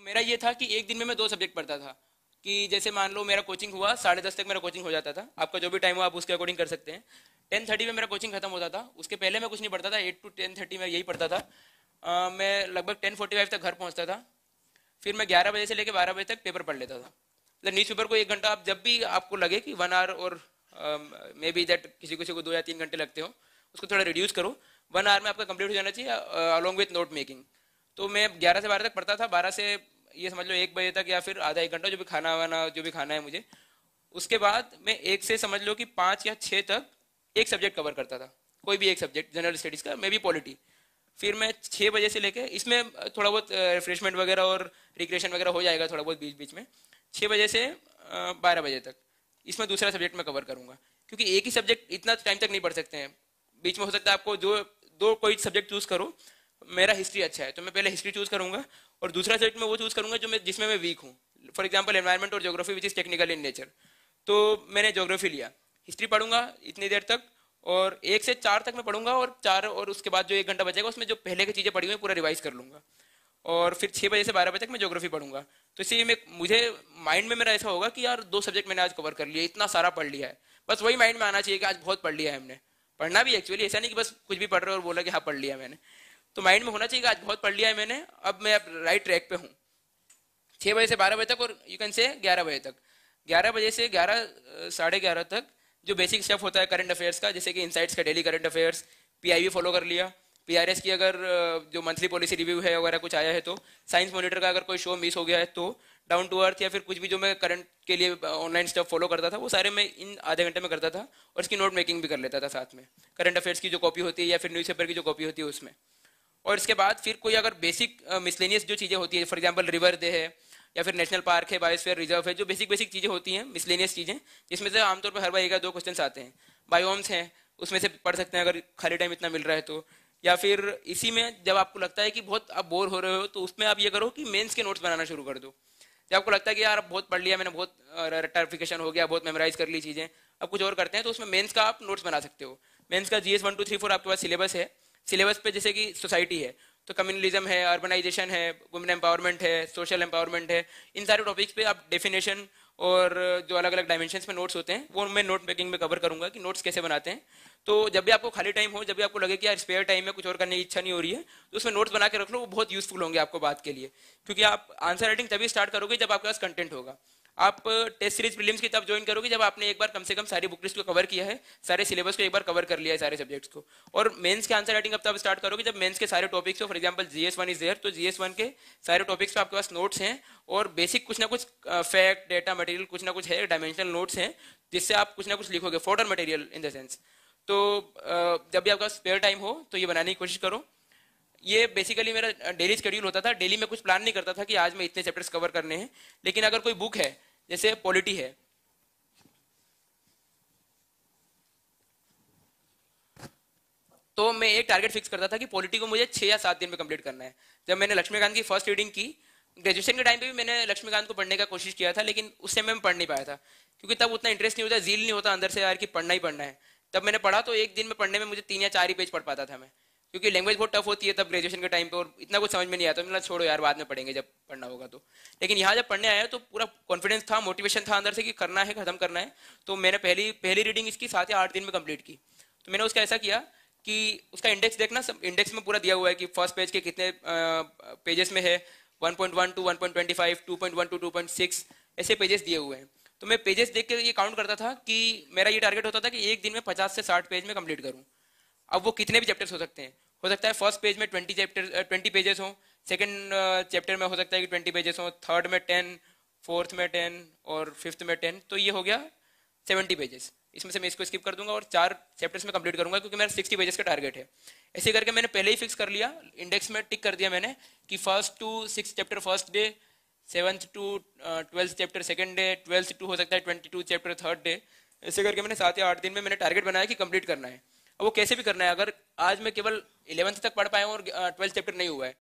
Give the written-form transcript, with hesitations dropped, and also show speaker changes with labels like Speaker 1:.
Speaker 1: मेरा ये था कि एक दिन में मैं 2 सब्जेक्ट पढ़ता था। कि जैसे मान लो मेरा कोचिंग हुआ 10:30 तक मेरा कोचिंग हो जाता था। आपका जो भी टाइम हो आप उसके अकॉर्डिंग कर सकते हैं। 10:30 में मेरा कोचिंग खत्म होता था। उसके पहले मैं कुछ नहीं पढ़ता था, 8 to 10:30 में यही पढ़ता था। मैं लगभग 10:45 तक घर पहुंचता था। फिर मैं 11 बजे से लेकर 12 बजे तक पेपर पढ़ लेता था। मतलब न्यूज़ पेपर को 1 घंटा, आप जब भी आपको लगे कि 1 आवर और मे बी दैट किसी किसी को 2 या 3 घंटे लगते हो, उसको थोड़ा रिड्यूस करो। 1 आवर में आपका कंप्लीट हो जाना चाहिए अलॉन्ग विथ नोट मेकिंग। तो मैं 11 से 12 तक पढ़ता था। 12 से ये समझ लो 1 बजे तक, या फिर आधा 1 घंटा जो भी खाना वाना जो भी खाना है मुझे। उसके बाद मैं 1 से समझ लो कि 5 या 6 तक एक सब्जेक्ट कवर करता था। कोई भी एक सब्जेक्ट जनरल स्टडीज़ का, मे बी पॉलिटी। फिर मैं 6 बजे से लेके इसमें थोड़ा बहुत रिफ्रेशमेंट वगैरह और रिक्रिएशन वगैरह हो जाएगा थोड़ा बहुत बीच बीच में। 6 बजे से 12 बजे तक इसमें दूसरा सब्जेक्ट मैं कवर करूंगा। क्योंकि एक ही सब्जेक्ट इतना टाइम तक नहीं पढ़ सकते हैं। बीच में हो सकता है आपको जो दो कोई सब्जेक्ट चूज करो। मेरा हिस्ट्री अच्छा है तो मैं पहले हिस्ट्री चूज करूंगा, और दूसरा सब्जेक्ट मैं वो चूज करूंगा जो मैं जिसमें मैं वीक हूँ। फॉर एग्जाम्पल एनवायरमेंट और geography which is technical in nature. तो मैंने ज्योग्राफी लिया, हिस्ट्री पढ़ूंगा इतनी देर तक, और 1 से 4 तक मैं पढ़ूंगा, और 4 और उसके बाद जो 1 घंटा बचेगा उसमें जो पहले की चीज़ें पढ़ी हुई पूरा रिवाइज कर लूंगा। और फिर 6 बजे से 12 बजे तक मैं ज्योग्राफी पढ़ूंगा। तो इसलिए मैं मुझे माइंड में मेरा ऐसा होगा कि यार 2 सब्जेक्ट मैंने आज कवर कर लिया, इतना सारा पढ़ लिया है। बस वही माइंड में आना चाहिए कि आज बहुत पढ़ लिया है हमने। पढ़ना भी एक्चुअली ऐसा नहीं कि बस कुछ भी पढ़ रहे हो और बोला कि हाँ पढ़ लिया मैंने। तो माइंड में होना चाहिए कि आज बहुत पढ़ लिया है मैंने, अब मैं अब राइट ट्रैक पे हूँ। 6 बजे से 12 बजे तक, और यू कैन से 11 बजे तक। 11 बजे से 11 साढ़े 11 तक जो बेसिक स्टफ होता है करंट अफेयर्स का, जैसे कि इनसाइट्स का daily current affairs, PIB follow कर लिया। पीआरएस की अगर जो मंथली पॉलिसी रिव्यू है वगैरह कुछ आया है तो, साइंस मॉनिटर का अगर कोई शो मिस हो गया है तो, डाउन टू अर्थ या फिर कुछ भी जो मैं करंट के लिए ऑनलाइन स्टफ फॉलो करता था वो सारे मैं इन आधे घंटे में करता था। और इसकी नोट मेकिंग भी कर लेता था साथ में, करंट अफेयर्स की जो कॉपी होती है या फिर न्यूज़पेपर की जो कॉपी होती है उसमें। और इसके बाद फिर कोई अगर बेसिक मिसलेनियस जो चीज़ें होती है, फॉर एग्जांपल रिवर डे है या फिर नेशनल पार्क है, बायोस्फीयर रिजर्व है, जो बेसिक बेसिक चीज़ें होती हैं मिसलेनियस चीज़ें, जिसमें से आमतौर पर हर बार 1 या 2 क्वेश्चन आते हैं। बायोम्स हैं, उसमें से पढ़ सकते हैं अगर खाली टाइम इतना मिल रहा है तो। या फिर इसी में जब आपको लगता है कि बहुत आप बोर हो रहे हो तो उसमें आप ये करो कि मेंस के नोट्स बनाना शुरू कर दो। जब आपको लगता है कि यार अब बहुत पढ़ लिया मैंने, बहुत रट्टाफिकेशन हो गया, बहुत मेमोराइज कर ली चीज़ें, अब कुछ और करते हैं, तो उसमें मेंस का आप नोट्स बना सकते हो। मेंस का जीएस 1 2 3 4 आपके पास सिलेबस है। सिलेबस पे जैसे कि सोसाइटी है तो कम्युनलिज्म है, अर्बनाइजेशन है, वुमेन एम्पावरमेंट है, सोशल एम्पावरमेंट है, इन सारे टॉपिक्स पे आप डेफिनेशन और जो अलग अलग डायमेंशंस में नोट्स होते हैं वो मैं नोट मेकिंग में कवर करूंगा कि नोट्स कैसे बनाते हैं। तो जब भी आपको खाली टाइम हो, जब भी आपको लगे कि यार स्पेयर टाइम में कुछ और करने की इच्छा नहीं हो रही है, तो उसमें नोट्स बना के रख लो, वो बहुत यूजफुल होंगे आपको बात के लिए। क्योंकि आप आंसर राइटिंग तभी स्टार्ट करोगे जब आपके पास कंटेंट होगा। आप टेस्ट सीरीज प्रीलिम्स की तब ज्वाइन करोगे जब आपने एक बार कम से कम सारी बुक लिस्ट को कवर किया है, सारे सिलेबस को एक बार कवर कर लिया है, सारे सब्जेक्ट्स को। और मेंस के आंसर राइटिंग अब तब स्टार्ट करोगे जब मेंस के सारे टॉपिक्स हो। For example GS 1 is there, तो जीएस 1 के सारे टॉपिक्स पे आपके पास नोट्स हैं, और बेसिक कुछ ना कुछ फैक्ट डेटा मटेरियल कुछ ना कुछ है, डायमेंशनल नोट्स हैं, जिससे आप कुछ ना कुछ लिखोगे, fodder material in the sense. तो जब भी आपका स्पेयर टाइम हो तो ये बनाने की कोशिश करो। ये बेसिकली मेरा डेली शेड्यूल होता था। डेली में कुछ प्लान नहीं करता था कि आज मैं इतने चैप्टर्स कवर करने हैं, लेकिन अगर कोई बुक है जैसे पॉलिटी है, तो मैं एक टारगेट फिक्स करता था कि पॉलिटी को मुझे 6 या 7 दिन में कंप्लीट करना है। जब मैंने लक्ष्मीकांत की फर्स्ट रीडिंग की, ग्रेजुएशन के टाइम पे भी मैंने लक्ष्मीकांत को पढ़ने का कोशिश किया था, लेकिन उस समय मैं पढ़ नहीं पाया था क्योंकि तब उतना इंटरेस्ट नहीं होता, जील नहीं होता अंदर से यार कि पढ़ना ही पढ़ना है। तब मैंने पढ़ा तो एक दिन में पढ़ने में मुझे 3 या 4 ही पेज पढ़ पाता था मैं, क्योंकि लैंग्वेज बहुत टफ होती है तब ग्रेजुएशन के टाइम पे, और इतना कुछ समझ में नहीं आता। मैंने कहा छोड़ो यार बाद में पढ़ेंगे जब पढ़ना होगा तो। लेकिन यहाँ जब पढ़ने आया तो पूरा कॉन्फिडेंस था, मोटिवेशन था अंदर से कि करना है, खत्म करना है। तो मैंने पहली पहली रीडिंग इसकी 7 या 8 दिन में कंप्लीट की। तो मैंने उसका ऐसा किया कि उसका इंडेक्स देखना, सब इंडेक्स में पूरा दिया हुआ है कि फर्स्ट पेज के कितने पेजेस में है, 1.1 टू 1.25, 2.1 टू 2.6 ऐसे पेजेस दिए हुए हैं। तो मैं पेजेस देख के ये काउंट करता था कि मेरा ये टारगेट होता था कि एक दिन में 50 से 60 पेज में कंप्लीट करूं। अब वो कितने भी चैप्टर्स हो सकते हैं। हो सकता है फर्स्ट पेज में 20 पेजेस हो, सेकंड चैप्टर में हो सकता है कि 20 पेजेस हो, थर्ड में 10, फोर्थ में 10 और फिफ्थ में 10। तो ये हो गया 70 पेजेस। इसमें से मैं इसको स्किप कर दूंगा और 4 चैप्टर्स में कंप्लीट करूंगा क्योंकि मेरा 60 पेजेस का टारगेट है। ऐसे करके मैंने पहले ही फिक्स कर लिया, इंडेक्स में टिक कर दिया मैंने कि 1st to 6th chapter first day, 7th to 12th chapter second day, 12th to हो सकता है 22 चैप्टर थर्ड डे। ऐसे करके मैंने 7 या 8 दिन में मैंने टारगेट बनाया कि कंप्लीट करना है। अब वो कैसे भी करना है, अगर आज मैं केवल 11th तक पढ़ पाया हूँ और 12th चैप्टर नहीं हुआ है